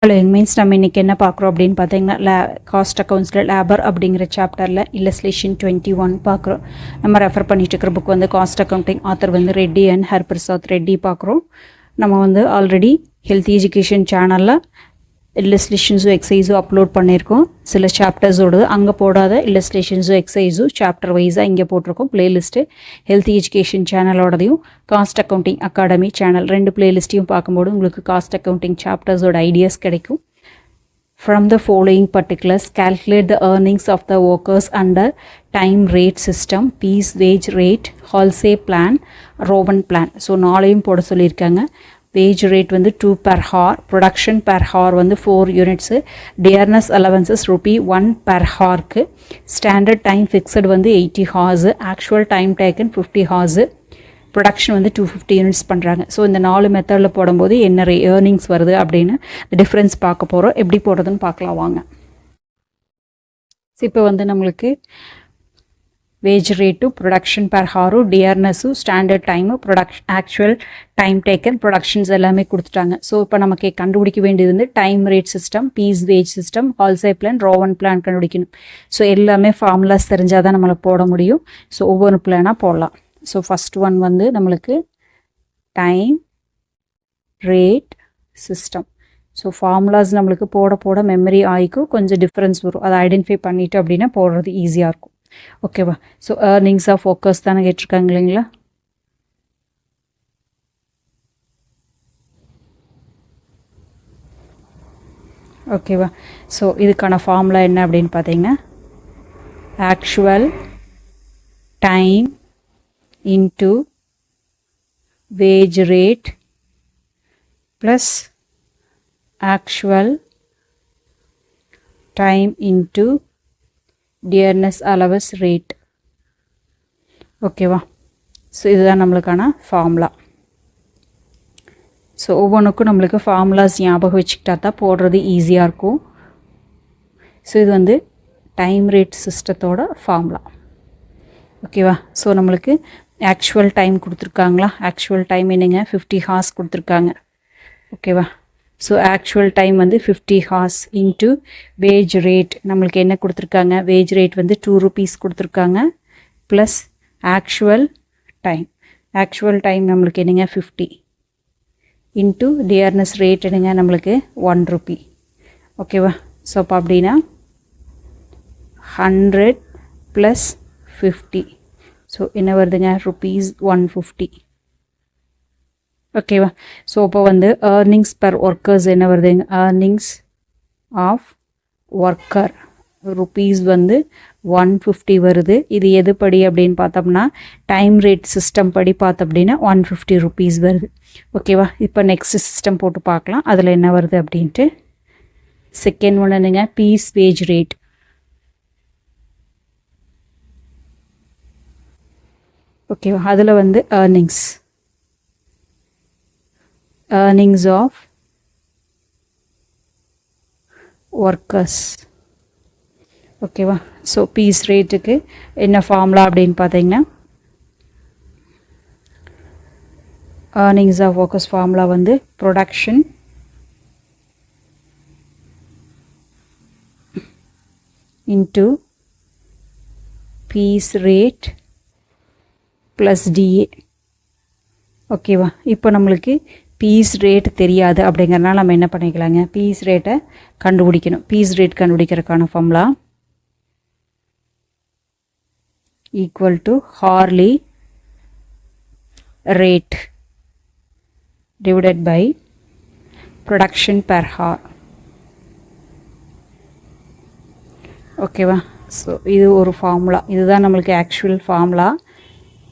Hello means நம்ம இன்றைக்கி என்ன பார்க்குறோம் அப்படின்னு பார்த்தீங்கன்னா காஸ்ட் அக்கௌண்ட்ஸில் லேபர் அப்படிங்கிற சாப்டரில் இல்லஸ்ட்ரேஷன் 21 பார்க்குறோம். நம்ம ரெஃபர் பண்ணிட்டு இருக்கிற புக் வந்து காஸ்ட் அக்கௌண்டிங், ஆத்தர் வந்து ரெட்டி அண்ட் ஹர்பிரசாத் ரெட்டி பார்க்குறோம். நம்ம வந்து ஆல்ரெடி ஹெல்த் எஜுகேஷன் சேனலில் இல்லஸ்ட்ரேஷன்ஸும் எக்ஸசைஸும் அப்லோட் பண்ணியிருக்கோம். சில சாப்டர்ஸோடு அங்கே போடாத இல்லஸ்ட்ரேஷன்ஸும் எக்ஸசைஸும் சாப்டர் வைஸாக இங்கே போட்டிருக்கோம் பிளேலிஸ்ட்டு. ஹெல்த் எஜுகேஷன் சேனலோடதையும் காஸ்ட் அக்கௌண்டிங் அகாடமி சேனல் 2 பிளேலிஸ்ட்டையும் பார்க்கும்போது உங்களுக்கு காஸ்ட் அக்கௌண்டிங் சாப்டர்ஸோட ஐடியாஸ் கிடைக்கும். From the following particulars, calculate the earnings of the workers under time rate system, piece wage rate, wholesale plan, Rowan plan. So 4ஐயும் போட சொல்லியிருக்காங்க. wage rate வந்து 2 per hour, production per hour வந்து 4 units, dearness allowances rupee 1 per hour, standard time fixed வந்து 80 hours, actual time taken 50 hours, production வந்து 250 units பண்ணுறாங்க. So இந்த 4 மெத்தடில் போடும்போது என்ன ஏர்னிங்ஸ் வருது அப்படின்னு டிஃப்ரென்ஸ் பார்க்க போகிறோம். எப்படி போடுறதுன்னு பார்க்கலாம் வாங்க. இப்போ வந்து நம்மளுக்கு வேஜ் ரேட்டும் ப்ரொடக்ஷன் பெர் ஹாரும் டிஆர்னஸும் ஸ்டாண்டர்ட் டைமும் ஆக்சுவல் டைம் டேக்கன் ப்ரொடக்ஷன்ஸ் எல்லாமே கொடுத்துட்டாங்க. ஸோ இப்போ நமக்கு கண்டுபிடிக்க வேண்டியது வந்து time rate system, piece wage system, Halsey plan, Rowan plan கண்டுபிடிக்கணும். ஸோ எல்லாமே ஃபார்முலாஸ் தெரிஞ்சால் தான் நம்மளை போட முடியும். ஸோ ஒவ்வொரு பிளானாக போடலாம். ஸோ ஃபஸ்ட் ஒன் வந்து நம்மளுக்கு time rate system. So formulas நம்மளுக்கு போட போட மெமரி ஆகிக்கும், கொஞ்சம் டிஃப்ரென்ஸ் வரும். அதை ஐடென்டிஃபை பண்ணிவிட்டு அப்படின்னா போடுறது ஈஸியாக இருக்கும். ஓகேவா? ஸோ ஏர்னிங்ஸ் ஆஃப் ஒர்க்கர்ஸ் தானே கேட்டிருக்காங்க இல்லைங்களா? ஓகேவா? ஸோ இதுக்கான ஃபார்முலா என்ன அப்படின்னு பார்த்தீங்கன்னா actual time into wage rate plus actual time into dearness allowance rate. ஓகேவா? ஸோ இதுதான் நம்மளுக்கான ஃபார்முலா. ஸோ ஒவ்வொன்றுக்கும் நம்மளுக்கு ஃபார்முலாஸ் ஞாபகம் வச்சுக்கிட்டா தான் போடுறது ஈஸியாக இருக்கும். ஸோ இது வந்து டைம் ரேட் சிஸ்டத்தோட ஃபார்முலா. ஓகேவா? ஸோ நம்மளுக்கு ஆக்சுவல் டைம் கொடுத்துருக்காங்களா? ஆக்சுவல் டைம் என்னங்க 50 ஹார்ஸ் கொடுத்துருக்காங்க. ஓகேவா? ஸோ ஆக்சுவல் டைம் வந்து 50 ஹார்ஸ் இன்ட்டு வேஜ் ரேட் நம்மளுக்கு என்ன கொடுத்துருக்காங்க? வேஜ் ரேட் வந்து 2 rupees கொடுத்துருக்காங்க plus actual time. Actual time நம்மளுக்கு என்னங்க 50 இன்ட்டு டியர்னஸ் ரேட் என்னங்க நம்மளுக்கு 1 rupee. ஓகேவா? ஸோ அப்போ அப்படின்னா 100 + 50. ஸோ என்ன வருதுங்க? ₹150. ஓகேவா? ஸோ இப்போ வந்து ஏர்னிங்ஸ் பர் ஒர்க்கர்ஸ் என்ன வருதுங்க? ஏர்னிங்ஸ் ஆஃப் ஒர்க்கர் ருப்பீஸ் வந்து 150 வருது. இது எது படி அப்படின்னு பார்த்தோம்னா டைம் ரேட் சிஸ்டம் படி பார்த்தோம் அப்படின்னா 150 rupees வருது. ஓகேவா? இப்போ நெக்ஸ்ட் சிஸ்டம் போட்டு பார்க்கலாம் அதில் என்ன வருது அப்படின்ட்டு. செகண்ட் ஒன்று என்னங்க? Piece wage rate. ஓகேவா? அதில் வந்து ஏர்னிங்ஸ் ஆஃப் ஒர்க்கர்ஸ். ஓகேவா? ஸோ பீஸ் ரேட்டுக்கு என்ன ஃபார்முலா அப்படின்னு பார்த்தீங்கன்னா ஏர்னிங்ஸ் ஆஃப் ஒர்க்கர்ஸ் ஃபார்முலா வந்து production into piece rate plus DA. ஓகேவா? இப்போ நம்மளுக்கு பீஸ் ரேட் தெரியாது அப்படிங்கிறனால நம்ம என்ன பண்ணிக்கலாங்க? பீஸ் ரேட்டை கண்டுபிடிக்கணும். பீஸ் ரேட் கண்டுபிடிக்கிறதுக்கான formula equal to hourly rate divided by production per hour. ஓகேவா? ஸோ இது ஒரு ஃபார்முலா. இதுதான் நம்மளுக்கு ஆக்சுவல் ஃபார்முலா.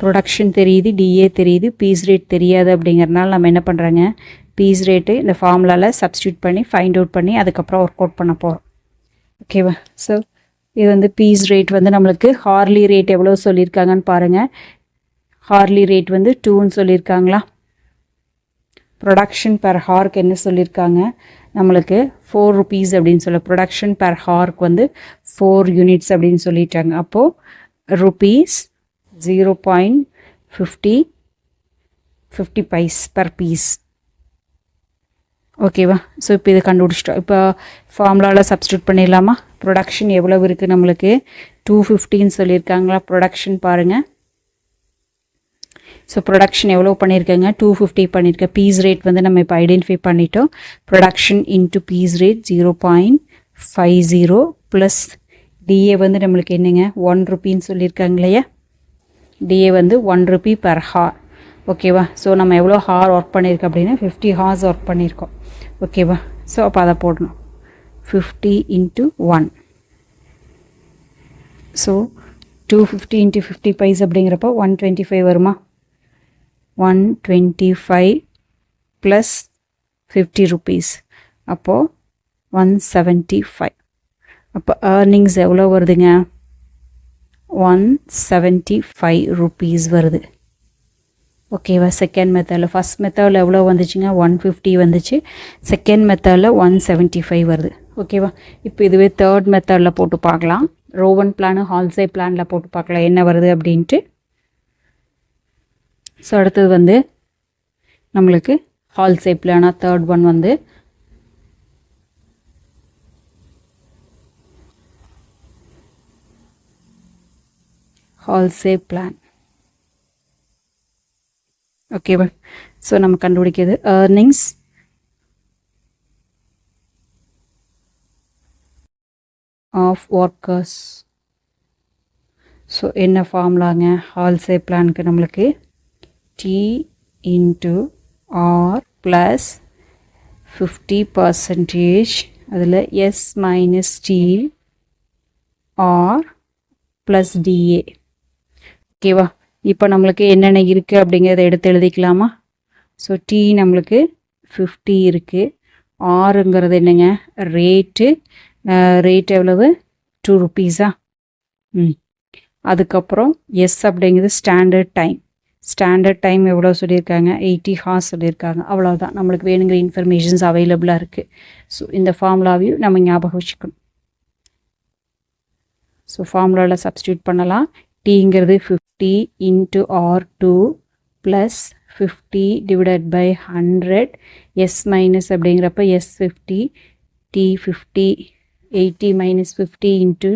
ப்ரொடக்ஷன் தெரியுது, டிஏ தெரியுது, பீஸ் ரேட் தெரியாது அப்படிங்கிறனால நம்ம என்ன பண்ணுறாங்க? பீஸ் ரேட்டு இந்த ஃபார்முலாவில் சப்ஸ்டியூட் பண்ணி ஃபைண்ட் அவுட் பண்ணி அதுக்கப்புறம் ஒர்க் அவுட் பண்ண போகிறோம். ஓகேவா? ஸோ இது வந்து பீஸ் ரேட் வந்து நம்மளுக்கு ஹார்லி ரேட் எவ்வளோ சொல்லியிருக்காங்கன்னு பாருங்கள். ஹார்லி ரேட் வந்து 2ன்னு சொல்லியிருக்காங்களா? ப்ரொடக்ஷன் பெர் ஹார்க்கு என்ன சொல்லியிருக்காங்க? நம்மளுக்கு 4 rupees அப்படின்னு சொல்ல ப்ரொடக்ஷன் பெர் ஹார்க்கு வந்து 4 units அப்படின்னு சொல்லிட்டாங்க. அப்போது rupees 0.50 paise per piece. ஓகேவா. ஸோ இப்போ இதை கண்டுபிடிச்சிட்டோம். இப்போ ஃபார்முலாவில் சப்ஸ்டியூட் பண்ணிடலாமா. ப்ரொடக்ஷன் எவ்வளவு இருக்குது நம்மளுக்கு 250ன்னு சொல்லியிருக்காங்களா. ப்ரொடக்ஷன் பாருங்கள். ஸோ ப்ரொடக்ஷன் எவ்வளோ பண்ணியிருக்கேங்க 250 பண்ணியிருக்கேன். பீஸ் ரேட் வந்து நம்ம இப்போ ஐடென்டிஃபை பண்ணிட்டோம். Production into piece rate 0.50 plus DA வந்து நம்மளுக்கு என்னங்க 1 ரூபின்னு சொல்லியிருக்காங்க இல்லையா. டிஏ வந்து 1 ரூபி பர் ஹார். ஓகேவா. ஸோ நம்ம எவ்வளோ ஹார் ஒர்க் பண்ணியிருக்கோம் அப்படின்னா 50 ஹார்ஸ் ஒர்க் பண்ணியிருக்கோம். ஓகேவா. ஸோ அப்போ அதை போடணும் 50 × 1. ஸோ 250 × 50 பைஸ் அப்படிங்கிறப்போ 125 வருமா. 125 ப்ளஸ் 50 rupees அப்போது 175. அப்போ ஏர்னிங்ஸ் எவ்வளோ வருதுங்க 175 rupees வருது. ஓகேவா. செகண்ட் மெத்தடில் ஃபஸ்ட் மெத்தடில் எவ்வளோ வந்துச்சுங்க 150 வந்துச்சு. செகண்ட் மெத்தடில் 175 வருது. ஓகேவா. இப்போ இதுவே தேர்ட் மெத்தடில் போட்டு பார்க்கலாம். ரோவன் பிளானு ஹால்சே பிளானில் போட்டு பார்க்கலாம் என்ன வருது அப்படின்ட்டு. ஸோ அடுத்தது வந்து நம்மளுக்கு ஹால்சே பிளானா தேர்ட் ஒன் வந்து ஹால்சே பிளான். ஓகேவா. ஸோ நம்ம கண்டுபிடிக்கிறது ஏர்னிங்ஸ் ஆஃப் ஒர்க்கர்ஸ். ஸோ என்ன ஃபார்முலாங்க ஹால்சே பிளானுக்கு நம்மளுக்கு T into R plus 50% அதில் S minus T R plus DA. ஓகேவா. இப்போ நம்மளுக்கு என்னென்ன இருக்குது அப்படிங்கிறத எடுத்து எழுதிக்கலாமா. ஸோ T நம்மளுக்கு 50 இருக்குது. ஆறுங்கிறது என்னங்க ரேட்டு. ரேட் எவ்வளவு 2 rupees. அதுக்கப்புறம் எஸ் அப்படிங்கிறது ஸ்டாண்டர்ட் டைம். ஸ்டாண்டர்ட் டைம் எவ்வளோ சொல்லியிருக்காங்க 80 ஹார்ஸ் சொல்லியிருக்காங்க. அவ்வளோதான். நம்மளுக்கு வேணுங்கிற இன்ஃபர்மேஷன்ஸ் அவைலபிளாக இருக்குது. ஸோ இந்த ஃபார்முலாவையும் நம்ம ஞாபகம் வச்சுக்கணும். ஸோ ஃபார்முலாவில் சப்ஸ்டியூட் பண்ணலாம். டீங்கிறது 50 × R2 plus 50 divided by 100. S minus அப்படிங்கிறப்ப S 50 T 50 80 minus 50 ×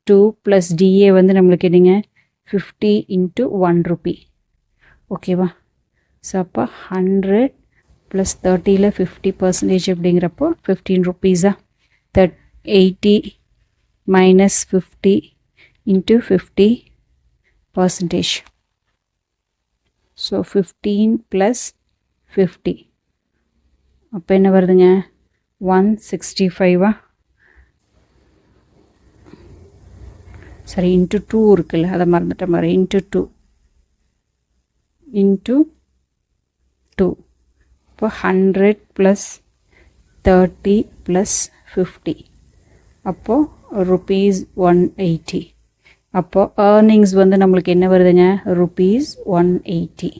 2 plus DA வந்து நம்மளுக்கு என்னங்க 50 × 1 ரூபி. ஓகேவா. ஸோ அப்போ 100 ப்ளஸ் 30ல் 50% அப்படிங்கிறப்போ 15 rupees. 80 மைனஸ் 50 × 50%. ஸோ 15 ப்ளஸ் 50 அப்போ என்ன வருதுங்க 165. சரி இன்ட்டு 2 இருக்குல்ல அதை மறந்துட்ட மாதிரி இன்ட்டு 2 into 2. இப்போ 100 ப்ளஸ் 30 ப்ளஸ் 50 அப்போது rupees 180. அப்போது ஏர்னிங்ஸ் வந்து நம்மளுக்கு என்ன வருதுங்க rupees 180.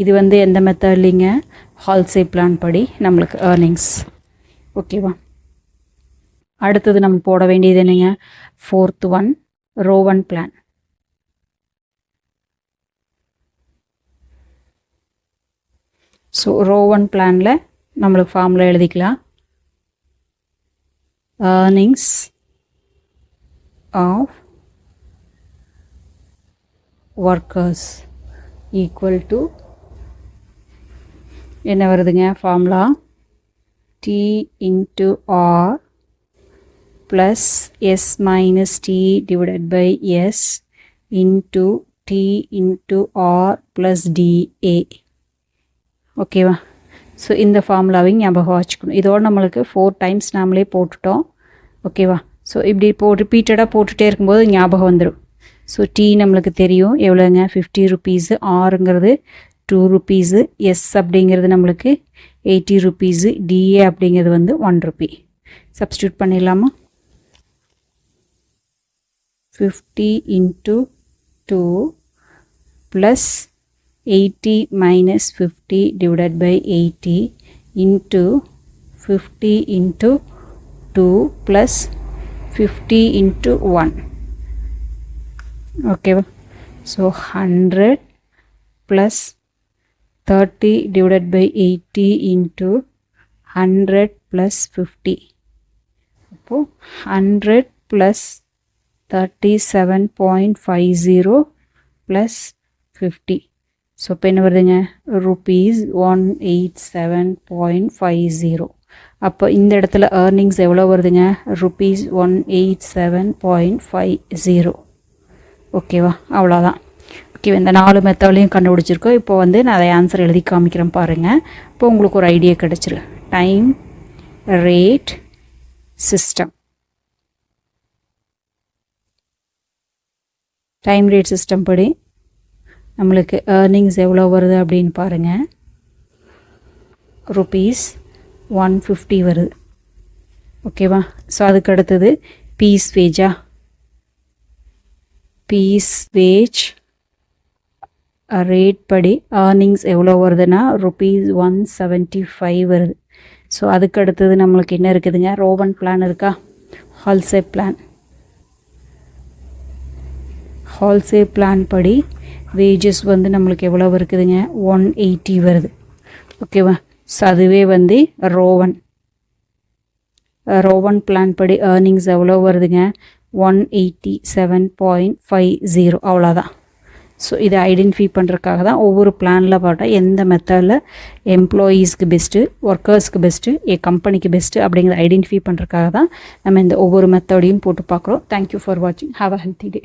இது வந்து எந்த மெத்தட்லிங்க ஹால்சே பிளான் படி நம்மளுக்கு ஏர்னிங்ஸ். ஓகேவா. அடுத்தது நம்ம போட வேண்டியது என்னங்க fourth one Rowan plan. So Rowan பிளானில் நம்மளுக்கு ஃபார்முலா எழுதிக்கலாம். Earnings of workers equal to என்ன வருதுங்க formula T × R plus S minus T divided by S into T × R plus DA. ஓகேவா. ஸோ இந்த ஃபார்முலாவையும் ஞாபகம் வச்சுக்கணும். இதோடு நம்மளுக்கு 4 times நாமளே போட்டுட்டோம். ஓகேவா. ஸோ இப்படி ரிப்பீட்டடாக போட்டுகிட்டே இருக்கும்போது ஞாபகம் வந்துடும். ஸோ T நம்மளுக்கு தெரியும் எவ்வளோங்க 50 rupees. ஆறுங்கிறது 2 rupees. எஸ் அப்படிங்கிறது நம்மளுக்கு 80 rupees. டிஏ அப்படிங்கிறது வந்து 1 rupee. சப்ஸ்டியூட் பண்ணிடலாமா. 50 × 2 plus 80 minus 50 divided by 80 into 50 into 2 plus 50 into 1. Okay. So 100 plus 30 divided by 80 into 100 + 50. அப்போது 100 + 37.50 + 50. ஸோ இப்போ என்ன வருதுங்க ₹187.50. அப்போ இந்த இடத்துல ஏர்னிங்ஸ் எவ்வளோ வருதுங்க ₹187.50. ஓகேவா, அவ்வளோதான். ஓகே, இந்த 4 மெத்தட்லையும் கண்டுபிடிச்சிருக்கோம். இப்போ வந்து நான் அதை ஆன்சர் எழுதி காமிக்கிறேன் பாருங்கள். இப்போ உங்களுக்கு ஒரு ஐடியா கிடச்சிரு. Time rate system. Time rate system படி நம்மளுக்கு ஏர்னிங்ஸ் எவ்வளோ வருது அப்படின்னு பாருங்கள். ₹150 வருது. ஓகேவா, ஸோ அதுக்கு அடுத்தது பீஸ் வேஜா. பீஸ் வேஜ் ரேட் படி ஏர்னிங்ஸ் எவ்வளோ வருதுன்னா ₹175 வருது. ஸோ அதுக்கு அடுத்தது நம்மளுக்கு என்ன இருக்குதுங்க, ரோவன் பிளான் இருக்கா, ஹால்சேல் பிளான். ஹால்சேல் பிளான் படி வேஜஸ் வந்து நம்மளுக்கு எவ்வளோ இருக்குதுங்க 180 வருது. ஓகேவா, ஸோ அதுவே வந்து ரோவன் பிளான் படி ஏர்னிங்ஸ் எவ்வளோ வருதுங்க 187.50. அவ்வளோதான். ஸோ இதை ஐடென்டிஃபை பண்ணுறதுக்காக தான் ஒவ்வொரு பிளானில் பார்த்தா எந்த மெத்தடில் எம்ப்ளாயீஸ்க்கு பெஸ்ட்டு, ஒர்க்கர்ஸ்க்கு பெஸ்ட்டு, கம்பெனிக்கு பெஸ்ட்டு அப்படிங்கிறத ஐடென்டிஃபை பண்ணுறதுக்காக தான் நம்ம இந்த ஒவ்வொரு மெத்தடையும் போட்டு பார்க்குறோம். தேங்க்யூ ஃபார் வாட்சிங். Have a healthy day.